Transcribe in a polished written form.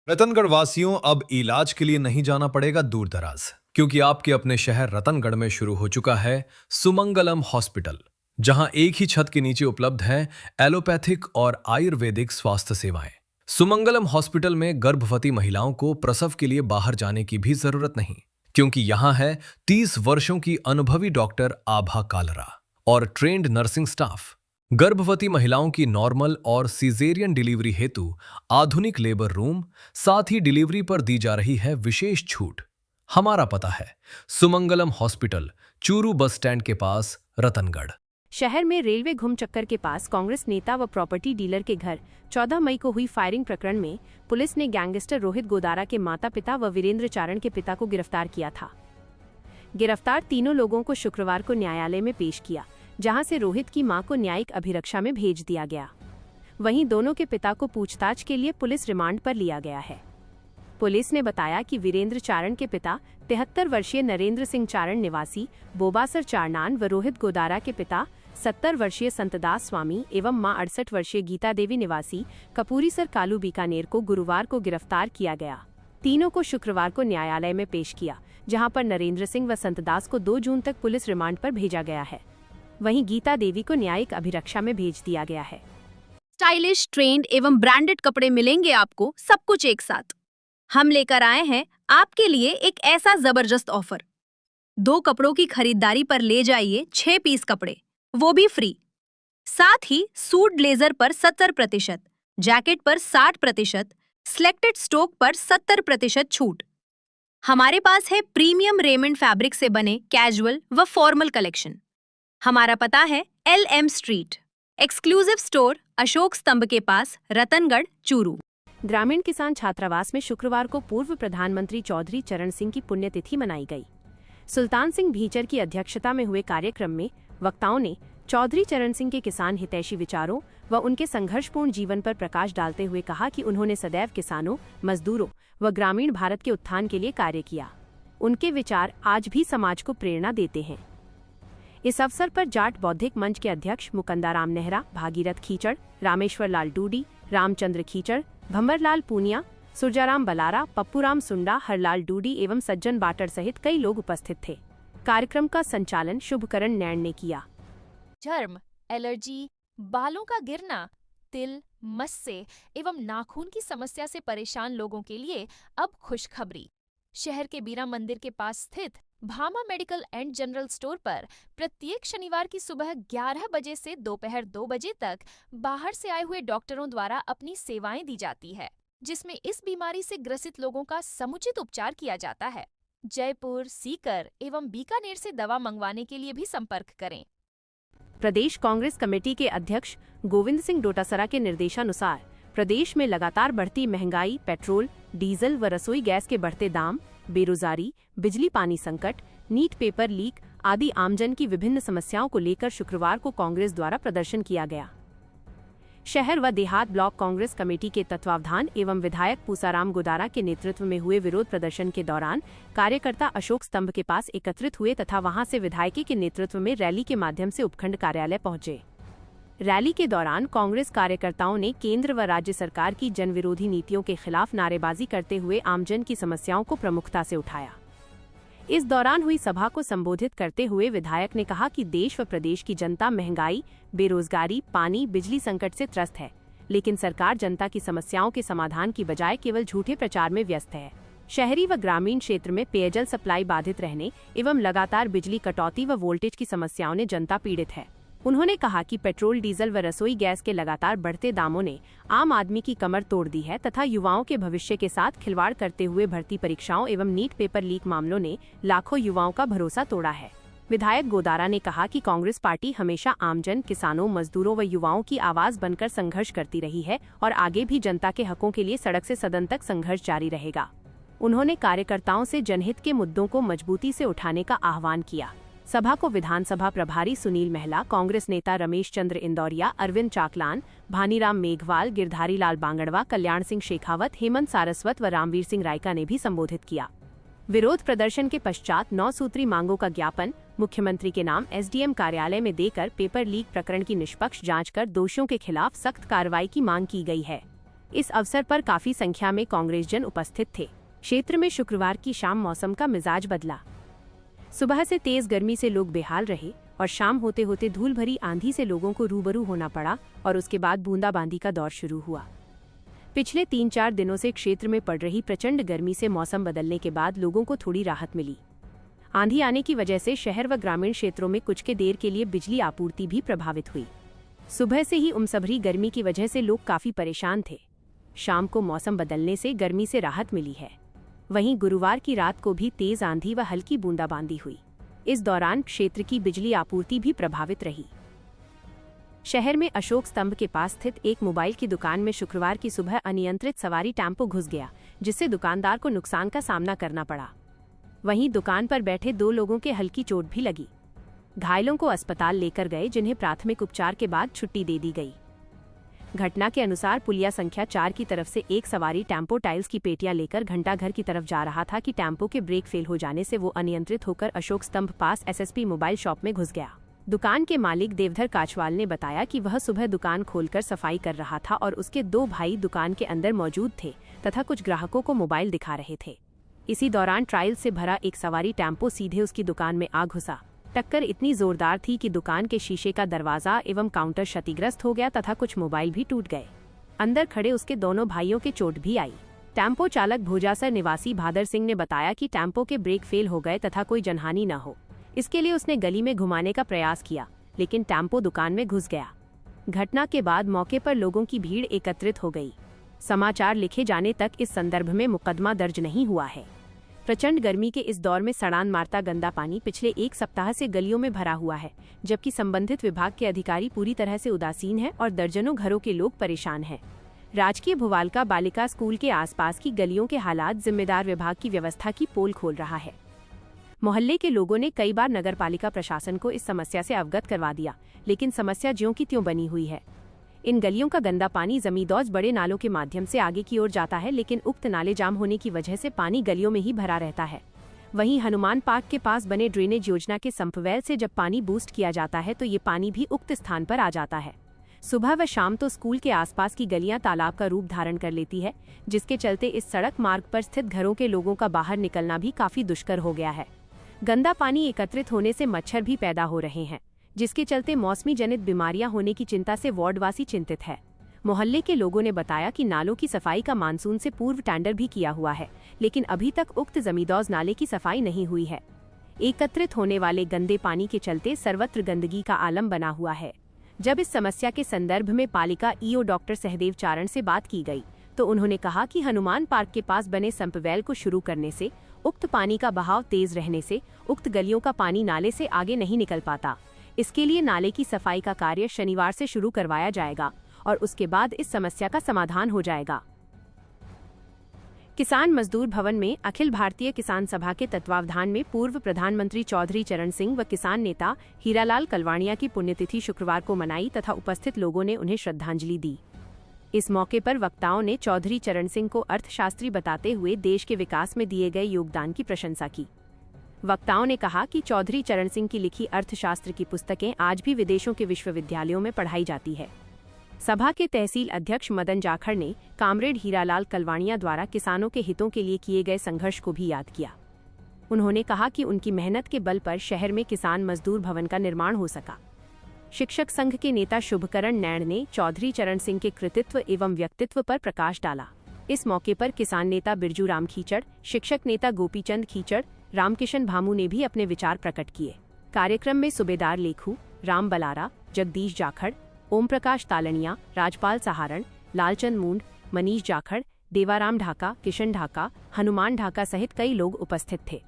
रतनगढ़ वासियों, अब इलाज के लिए नहीं जाना पड़ेगा दूर दराज, क्योंकि आपके अपने शहर रतनगढ़ में शुरू हो चुका है सुमंगलम हॉस्पिटल, जहां एक ही छत के नीचे उपलब्ध हैं एलोपैथिक और आयुर्वेदिक स्वास्थ्य सेवाएं। सुमंगलम हॉस्पिटल में गर्भवती महिलाओं को प्रसव के लिए बाहर जाने की भी जरूरत नहीं, क्योंकि यहां है 30 वर्षों की अनुभवी डॉक्टर आभा कालरा और ट्रेंड नर्सिंग स्टाफ। गर्भवती महिलाओं की नॉर्मल और सीजेरियन डिलीवरी हेतु आधुनिक लेबर रूम, साथ ही डिलीवरी पर दी जा रही है विशेष छूट। हमारा पता है Sumangalam hospital, Churu bus stand के पास, रतनगढ़। शहर में रेलवे घुम चक्कर के पास कांग्रेस नेता व प्रॉपर्टी डीलर के घर 14 मई को हुई फायरिंग प्रकरण में पुलिस ने गैंगस्टर रोहित गोदारा के माता पिता व वीरेंद्र चारण के पिता को गिरफ्तार किया था। गिरफ्तार तीनों लोगों को शुक्रवार को न्यायालय में पेश किया, जहां से रोहित की मां को न्यायिक अभिरक्षा में भेज दिया गया। वहीं दोनों के पिता को पूछताछ के लिए पुलिस रिमांड पर लिया गया है। पुलिस ने बताया कि वीरेंद्र चारण के पिता 73 वर्षीय नरेंद्र सिंह चारण निवासी बोबासर चारनान व रोहित गोदारा के पिता 70 वर्षीय संतदास स्वामी एवं मां 68 वर्षीय गीता देवी निवासी कपूरीसर कालू बीकानेर को गुरुवार को गिरफ्तार किया गया। तीनों को शुक्रवार को न्यायालय में पेश किया, जहां पर नरेंद्र सिंह व संतदास को 2 जून तक पुलिस रिमांड पर भेजा गया है। वहीं गीता देवी को न्यायिक अभिरक्षा में भेज दिया गया है। स्टाइलिश, ट्रेंड एवं ब्रांडेड कपड़े मिलेंगे आपको, सब कुछ एक साथ। हम लेकर आए हैं आपके लिए एक ऐसा जबरदस्त ऑफर। 2 कपड़ों की खरीदारी पर ले जाइए 6 पीस कपड़े, वो भी फ्री। साथ ही सूट ब्लेजर पर 70%, जैकेट पर 60%, सिलेक्टेड स्टॉक पर 70% छूट। हमारे पास है प्रीमियम रेमंड फैब्रिक से बने कैजुअल व फॉर्मल कलेक्शन। हमारा पता है LM street, exclusive store, Ashok स्तंभ के पास, रतनगढ़, चूरू। ग्रामीण किसान छात्रावास में शुक्रवार को पूर्व प्रधानमंत्री चौधरी चरण सिंह की पुण्यतिथि मनाई गई। सुल्तान सिंह भीचर की अध्यक्षता में हुए कार्यक्रम में वक्ताओं ने चौधरी चरण सिंह के किसान हितैषी विचारों व उनके संघर्षपूर्ण जीवन पर प्रकाश डालते हुए कहा कि उन्होंने सदैव किसानों, मजदूरों व ग्रामीण भारत के उत्थान के लिए कार्य किया। उनके विचार आज भी समाज को प्रेरणा देते हैं। इस अवसर पर जाट बौद्धिक मंच के अध्यक्ष मुकंदाराम नेहरा, भागीरथ खीचड़, रामेश्वर लाल डूडी, रामचंद्र खीचड़, भंवरलाल पूनिया, सुरजाराम बलारा, पप्पूराम सुंडा, हरलाल डूडी एवं सज्जन बाटर सहित कई लोग उपस्थित थे। कार्यक्रम का संचालन शुभकरण नैण ने किया। चर्म, एलर्जी, बालों का गिरना, तिल, मस्से एवं नाखून की समस्या से परेशान लोगों के लिए अब खुशखबरी। शहर के बीरा मंदिर के पास स्थित Bhama medical and general store पर प्रत्येक शनिवार की सुबह 11 बजे से दोपहर 2 बजे तक बाहर से आए हुए डॉक्टरों द्वारा अपनी सेवाएं दी जाती है, जिसमें इस बीमारी से ग्रसित लोगों का समुचित उपचार किया जाता है। जयपुर, सीकर एवं बीकानेर से दवा मंगवाने के लिए भी संपर्क करें। प्रदेश कांग्रेस कमेटी के अध्यक्ष गोविंद सिंह डोटासरा के निर्देशानुसार प्रदेश में लगातार बढ़ती महंगाई, पेट्रोल, डीजल व रसोई गैस के बढ़ते दाम, बेरोजगारी, बिजली पानी संकट, नीट पेपर लीक आदि आमजन की विभिन्न समस्याओं को लेकर शुक्रवार को कांग्रेस द्वारा प्रदर्शन किया गया। शहर व देहात ब्लॉक कांग्रेस कमेटी के तत्वावधान एवं विधायक पूसाराम गोदारा के नेतृत्व में हुए विरोध प्रदर्शन के दौरान कार्यकर्ता अशोक स्तंभ के पास एकत्रित हुए तथा वहां से विधायक के नेतृत्व में रैली के माध्यम से उपखंड कार्यालय पहुंचे। रैली के दौरान कांग्रेस कार्यकर्ताओं ने केंद्र व राज्य सरकार की जनविरोधी नीतियों के खिलाफ नारेबाजी करते हुए आमजन की समस्याओं को प्रमुखता से उठाया। इस दौरान हुई सभा को संबोधित करते हुए विधायक ने कहा कि देश व प्रदेश की जनता महंगाई, बेरोजगारी, पानी, बिजली संकट से त्रस्त है, लेकिन सरकार जनता की समस्याओं के समाधान की बजाय केवल झूठे प्रचार में व्यस्त है। शहरी व ग्रामीण क्षेत्र में पेयजल सप्लाई बाधित रहने एवं लगातार बिजली कटौती व वोल्टेज की समस्याओं ने जनता पीड़ित है। उन्होंने कहा कि पेट्रोल, डीजल व रसोई गैस के लगातार बढ़ते दामों ने आम आदमी की कमर तोड़ दी है तथा युवाओं के भविष्य के साथ खिलवाड़ करते हुए भर्ती परीक्षाओं एवं नीट पेपर लीक मामलों ने लाखों युवाओं का भरोसा तोड़ा है। विधायक गोदारा ने कहा कि कांग्रेस पार्टी हमेशा आमजन, किसानों, मजदूरों व युवाओं की आवाज बनकर संघर्ष करती रही है और आगे भी जनता के हकों के लिए सड़क से सदन तक संघर्ष जारी रहेगा। उन्होंने कार्यकर्ताओं से जनहित के मुद्दों को मजबूती से उठाने का आह्वान किया। सभा को विधानसभा प्रभारी सुनील महला, कांग्रेस नेता रमेश चंद्र इंदौरिया, अरविंद चाकलान, भानीराम मेघवाल, गिरधारी लाल बांगड़वा, कल्याण सिंह शेखावत, हेमंत सारस्वत व रामवीर सिंह रायका ने भी संबोधित किया। विरोध प्रदर्शन के पश्चात 9 सूत्री मांगों का ज्ञापन मुख्यमंत्री के नाम SDM कार्यालय में देकर पेपर लीक प्रकरण की निष्पक्ष जांच कर दोषियों के खिलाफ सख्त कार्रवाई की मांग की गई है। इस अवसर पर काफी संख्या में कांग्रेसजन उपस्थित थे। क्षेत्र में शुक्रवार की शाम मौसम का मिजाज बदला। सुबह से तेज गर्मी से लोग बेहाल रहे और शाम होते होते धूल भरी आंधी से लोगों को रूबरू होना पड़ा और उसके बाद बूंदाबांदी का दौर शुरू हुआ। पिछले 3-4 दिनों से क्षेत्र में पड़ रही प्रचंड गर्मी से मौसम बदलने के बाद लोगों को थोड़ी राहत मिली। आंधी आने की वजह से शहर व ग्रामीण क्षेत्रों में कुछ के देर के लिए बिजली आपूर्ति भी प्रभावित हुई। सुबह से ही उमसभरी गर्मी की वजह से लोग काफी परेशान थे। शाम को मौसम बदलने से गर्मी से राहत मिली है। वहीं गुरुवार की रात को भी तेज आंधी व हल्की बूंदाबांदी हुई। इस दौरान क्षेत्र की बिजली आपूर्ति भी प्रभावित रही। शहर में अशोक स्तंभ के पास स्थित एक मोबाइल की दुकान में शुक्रवार की सुबह अनियंत्रित सवारी टेम्पो घुस गया, जिससे दुकानदार को नुकसान का सामना करना पड़ा। वहीं दुकान पर बैठे 2 लोगों के हल्की चोट भी लगी। घायलों को अस्पताल लेकर गए, जिन्हें प्राथमिक उपचार के बाद छुट्टी दे दी गई। घटना के अनुसार पुलिया संख्या 4 की तरफ से एक सवारी टेम्पो टाइल्स की पेटियां लेकर घंटाघर की तरफ जा रहा था कि टेम्पो के ब्रेक फेल हो जाने से वो अनियंत्रित होकर अशोक स्तंभ पास एसएसपी मोबाइल शॉप में घुस गया। दुकान के मालिक देवधर काचवाल ने बताया कि वह सुबह दुकान खोलकर सफाई कर रहा था और उसके 2 भाई दुकान के अंदर मौजूद थे तथा कुछ ग्राहकों को मोबाइल दिखा रहे थे। इसी दौरान ट्रायल से भरा एक सवारी टेम्पो सीधे उसकी दुकान में आ घुसा। टक्कर इतनी जोरदार थी कि दुकान के शीशे का दरवाजा एवं काउंटर क्षतिग्रस्त हो गया तथा कुछ मोबाइल भी टूट गए। अंदर खड़े उसके दोनों भाइयों के चोट भी आई। टेम्पो चालक भोजासर निवासी भादर सिंह ने बताया कि टेम्पो के ब्रेक फेल हो गए तथा कोई जनहानि न हो, इसके लिए उसने गली में घुमाने का प्रयास किया, लेकिन टेम्पो दुकान में घुस गया। घटना के बाद मौके पर लोगों की भीड़ एकत्रित हो गई। समाचार लिखे जाने तक इस संदर्भ में मुकदमा दर्ज नहीं हुआ है। प्रचंड गर्मी के इस दौर में सड़ान मारता गंदा पानी पिछले 1 सप्ताह से गलियों में भरा हुआ है, जबकि संबंधित विभाग के अधिकारी पूरी तरह से उदासीन हैं और दर्जनों घरों के लोग परेशान हैं। राजकीय भुवालका बालिका स्कूल के आसपास की गलियों के हालात जिम्मेदार विभाग की व्यवस्था की पोल खोल रहा है। मोहल्ले के लोगों ने कई बार नगरपालिका प्रशासन को इस समस्या से अवगत करवा दिया, लेकिन समस्या ज्यों की त्यों बनी हुई है। इन गलियों का गंदा पानी जमींदोज बड़े नालों के माध्यम से आगे की ओर जाता है, लेकिन उक्त नाले जाम होने की वजह से पानी गलियों में ही भरा रहता है। वहीं हनुमान पार्क के पास बने ड्रेनेज योजना के संपवेल से जब पानी बूस्ट किया जाता है तो ये पानी भी उक्त स्थान पर आ जाता है। सुबह व शाम तो स्कूल के आसपास की गलियां तालाब का रूप धारण कर लेती है, जिसके चलते इस सड़क मार्ग पर स्थित घरों के लोगों का बाहर निकलना भी काफी दुष्कर हो गया है। गंदा पानी एकत्रित होने से मच्छर भी पैदा हो रहे हैं, जिसके चलते मौसमी जनित बीमारियां होने की चिंता से वार्डवासी चिंतित है। मोहल्ले के लोगों ने बताया कि नालों की सफाई का मानसून से पूर्व टेंडर भी किया हुआ है, लेकिन अभी तक उक्त जमींदोज नाले की सफाई नहीं हुई है। एकत्रित होने वाले गंदे पानी के चलते सर्वत्र गंदगी का आलम बना हुआ है। जब इस समस्या के संदर्भ में पालिका ईओ डॉक्टर सहदेव चारण से बात की गई तो उन्होंने कहा कि हनुमान पार्क के पास बने संपवेल को शुरू करने से उक्त पानी का बहाव तेज रहने से उक्त गलियों का पानी नाले से आगे नहीं निकल पाता। इसके लिए नाले की सफाई का कार्य शनिवार से शुरू करवाया जाएगा और उसके बाद इस समस्या का समाधान हो जाएगा। किसान मजदूर भवन में अखिल भारतीय किसान सभा के तत्वावधान में पूर्व प्रधानमंत्री चौधरी चरण सिंह व किसान नेता हीरालाल कलवाणिया की पुण्यतिथि शुक्रवार को मनाई तथा उपस्थित लोगों ने उन्हें श्रद्धांजलि दी। इस मौके पर वक्ताओं ने चौधरी चरण सिंह को अर्थशास्त्री बताते हुए देश के विकास में दिए गए योगदान की प्रशंसा की। वक्ताओं ने कहा कि चौधरी चरण सिंह की लिखी अर्थशास्त्र की पुस्तकें आज भी विदेशों के विश्वविद्यालयों में पढ़ाई जाती है। सभा के तहसील अध्यक्ष मदन जाखड़ ने कामरेड हीरालाल कलवाणिया द्वारा किसानों के हितों के लिए किए गए संघर्ष को भी याद किया। उन्होंने कहा कि उनकी मेहनत के बल पर शहर में किसान मजदूर भवन का निर्माण हो सका। शिक्षक संघ के नेता शुभकरण नैण ने चौधरी चरण सिंह के कृतित्व एवं व्यक्तित्व पर प्रकाश डाला। इस मौके पर किसान नेता बिरजू राम खीचड़, शिक्षक नेता गोपीचंद खीचड़, रामकिशन भामू ने भी अपने विचार प्रकट किए। कार्यक्रम में सूबेदार लेखू, राम बलारा, जगदीश जाखड़, ओम प्रकाश तालनिया, राजपाल सहारण, लालचंद मूंड, मनीष जाखड़, देवाराम ढाका, किशन ढाका, हनुमान ढाका सहित कई लोग उपस्थित थे।